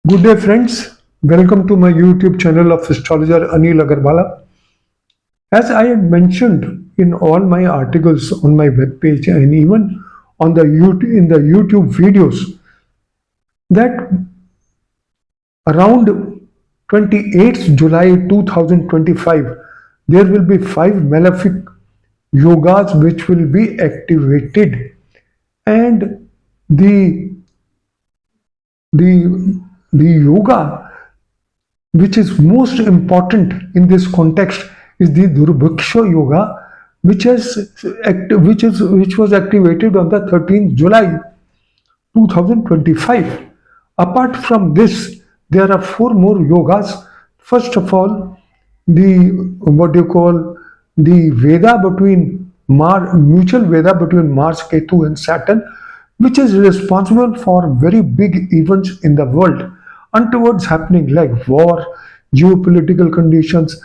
Good day, friends. Welcome to my YouTube channel of astrologer Anil Agarwala. As I had mentioned in all my articles on my webpage and even on the in the YouTube videos, that around 28th July 2025, there will be five malefic yogas which will be activated, and the the the yoga which is most important in this context is the Durbhiksha Yoga, which was activated on the 13th July 2025. Apart from this, there are four more yogas. First of all, the what you call the Veda between mutual Veda between Mars, Ketu, and Saturn, which is responsible for very big events in the world, untowards happening like war, geopolitical conditions,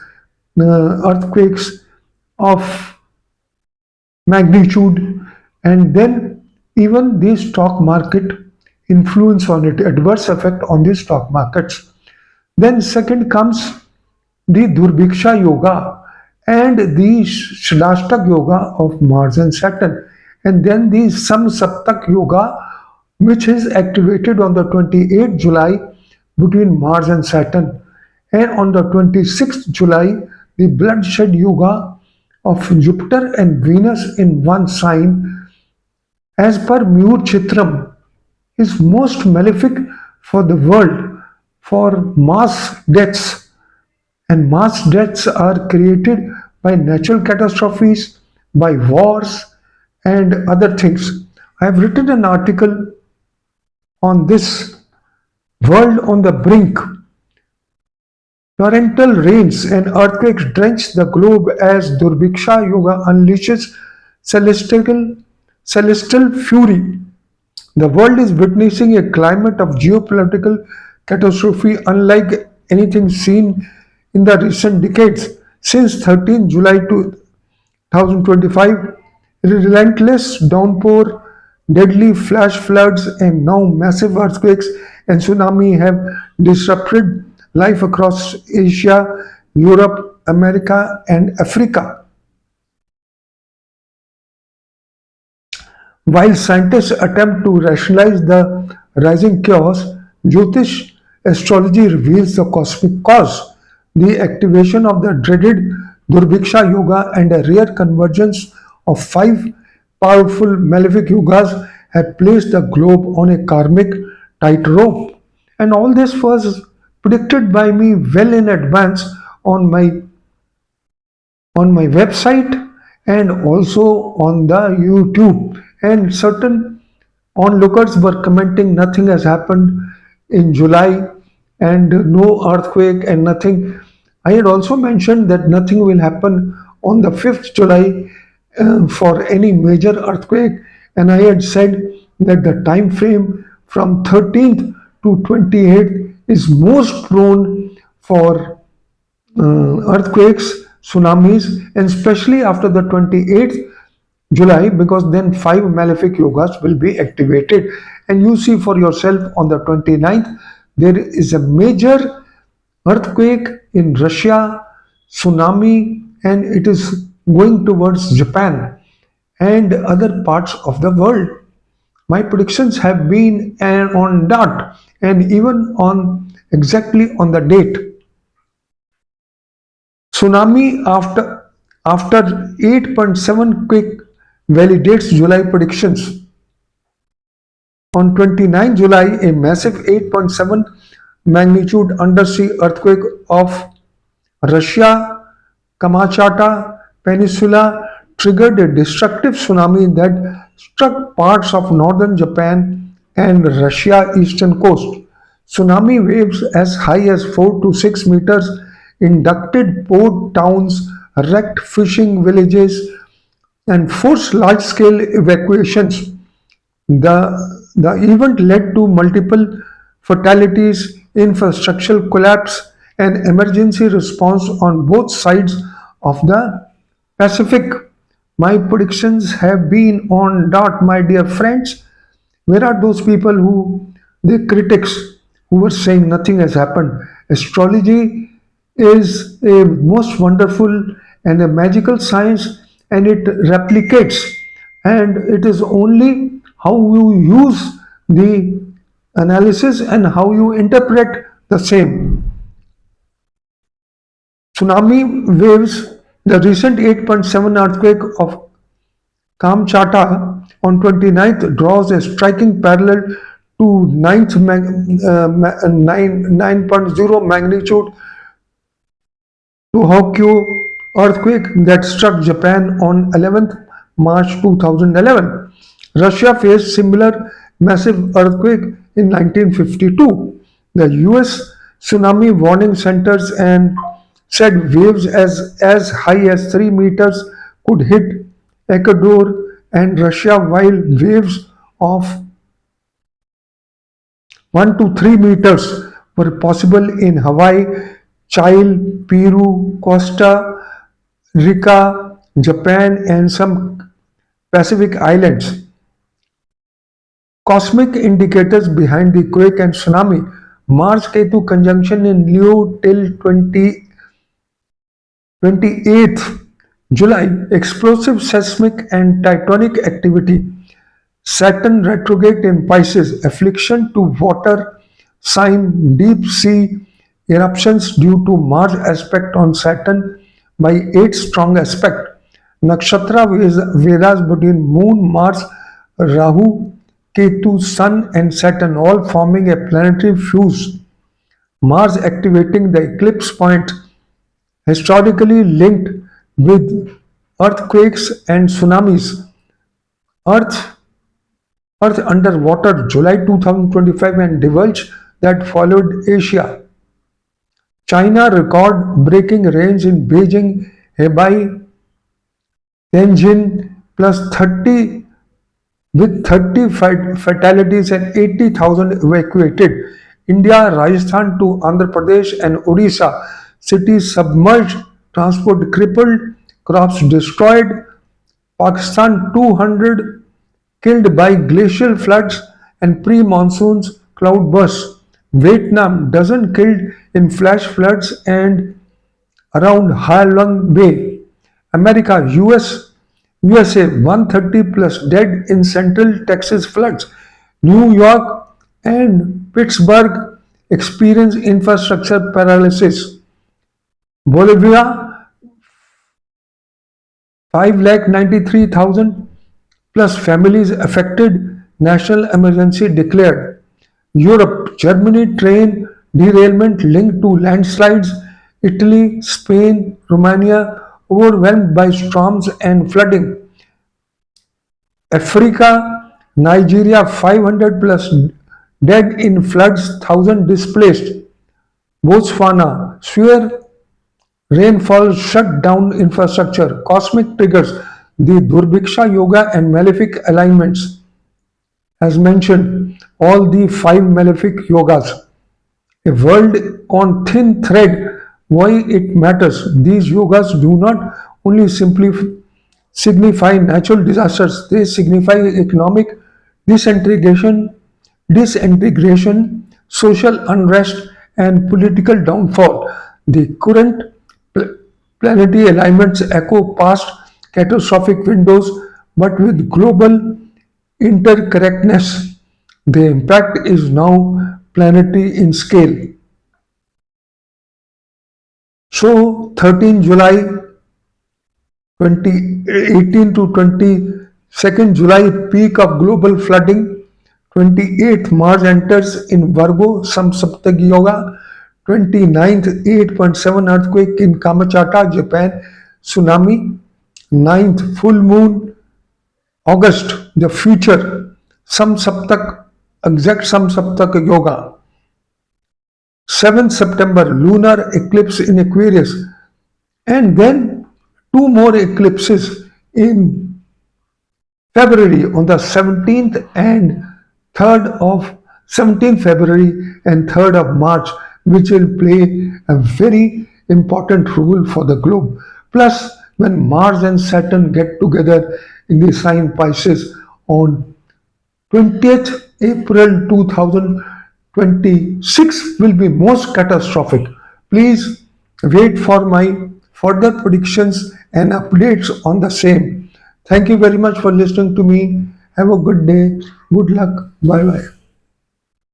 earthquakes of magnitude, and then even the stock market influence on it, adverse effect on the stock markets. Then second comes the Durbhiksha Yoga and the Shlashtak Yoga of Mars and Saturn. And then the Samsaptak Yoga, which is activated on the 28th July between Mars and Saturn. And on the 26th July, the Bloodshed Yoga of Jupiter and Venus in one sign, as per Mur Chitram, is most malefic for the world for mass deaths, and mass deaths are created by natural catastrophes, by wars, and other things. I have written an article on this world on the brink. Torrential rains and earthquakes drench the globe as Durbiksha Yoga unleashes celestial, celestial fury. The world is witnessing a climate of geopolitical catastrophe unlike anything seen in the recent decades. Since 13 July 2025, relentless downpour, deadly flash floods, and now massive earthquakes and tsunami have disrupted life across Asia, Europe, America, and Africa. While scientists attempt to rationalize the rising chaos, Jyotish astrology reveals the cosmic cause, the activation of the dreaded Durbhiksha Yoga and a rare convergence of five powerful malefic yogas have placed the globe on a karmic tightrope. And all this was predicted by me well in advance on my website and also on the YouTube. And certain onlookers were commenting nothing has happened in July and no earthquake and nothing. I had also mentioned that nothing will happen on the 5th July for any major earthquake, and I had said that the time frame from 13th to 28th is most prone for earthquakes, tsunamis, and especially after the 28th July, because then five malefic yogas will be activated. And you see for yourself on the 29th, there is a major earthquake in Russia, tsunami, and it is going towards Japan and other parts of the world. My predictions have been on dot and even on exactly on the date. Tsunami after 8.7 quick validates July predictions. On 29 July, a massive 8.7 magnitude undersea earthquake of Russia Kamchatka Peninsula triggered a destructive tsunami that struck parts of northern Japan and Russia eastern coast. Tsunami waves as high as 4 to 6 meters inducted port towns, wrecked fishing villages, and forced large-scale evacuations. The event led to multiple fatalities, infrastructural collapse, and emergency response on both sides of the Pacific. My predictions have been on dot, my dear friends. Where are those people who, the critics, who were saying nothing has happened. Astrology is a most wonderful and a magical science, and it replicates, and it is only how you use the analysis and how you interpret the same. Tsunami waves, the recent 8.7 earthquake of Kamchatka on 29th draws a striking parallel to 9.0 magnitude Tohoku earthquake that struck Japan on 11th March 2011. Russia faced similar massive earthquake in 1952. The US tsunami warning centers and said waves as high as 3 meters could hit Ecuador and Russia, while waves of 1 to 3 meters were possible in Hawaii, Chile, Peru, Costa Rica, Japan, and some Pacific islands. Cosmic indicators behind the quake and tsunami. Mars Ketu conjunction in Leo till 28th July. Explosive seismic and tectonic activity. Saturn retrograde in Pisces, affliction to water sign, deep sea eruptions due to Mars aspect on Saturn by 8 strong aspect. Nakshatra Vedas between Moon, Mars, Rahu, Ketu, Sun, and Saturn all forming a planetary fuse. Mars activating the eclipse point, historically linked with earthquakes and tsunamis. Earth Earth underwater July 2025 and divulge that followed Asia. China record breaking rains in Beijing, Hebei, Tianjin plus 30 with 30 fatalities and 80,000 evacuated. India, Rajasthan to Andhra Pradesh and Odisha cities submerged, transport crippled, crops destroyed. Pakistan 200 killed by glacial floods and pre-monsoons cloudbursts. Vietnam dozen killed in flash floods and around Ha Long Bay. America, USA 130 plus dead in Central Texas floods. New York and Pittsburgh experience infrastructure paralysis. Bolivia 5,93,000 plus families affected, national emergency declared. Europe, Germany train derailment linked to landslides, Italy, Spain, Romania overwhelmed by storms and flooding. Africa, Nigeria 500 plus dead in floods, 1,000 displaced. Botswana, severe rainfall shut down infrastructure. Cosmic triggers, the Durbiksha Yoga and malefic alignments. As mentioned, all the 5 malefic yogas. A world on thin thread. Why it matters? These yogas do not only simply signify natural disasters, they signify economic disintegration, disintegration, social unrest, and political downfall. The current planetary alignments echo past catastrophic windows, but with global intercorrectness. The impact is now planetary in scale. So, 13 July 2018 to 22nd July, peak of global flooding. 28th Mars enters in Virgo, Samsaptag Yoga. 29th 8.7 earthquake in Kamchatka, Japan, tsunami. 9th full moon, August, the future, Samsaptak, exact Samsaptak Yoga. 7th September, lunar eclipse in Aquarius, and then two more eclipses in February on the 17th and 3rd of 17th February and 3rd of March, which will play a very important role for the globe. Plus, when Mars and Saturn get together in the sign Pisces on 20th April 2025, 2026 will be most catastrophic. Please wait for my further predictions and updates on the same. Thank you very much for listening to me. Have a good day. Good luck. Bye bye.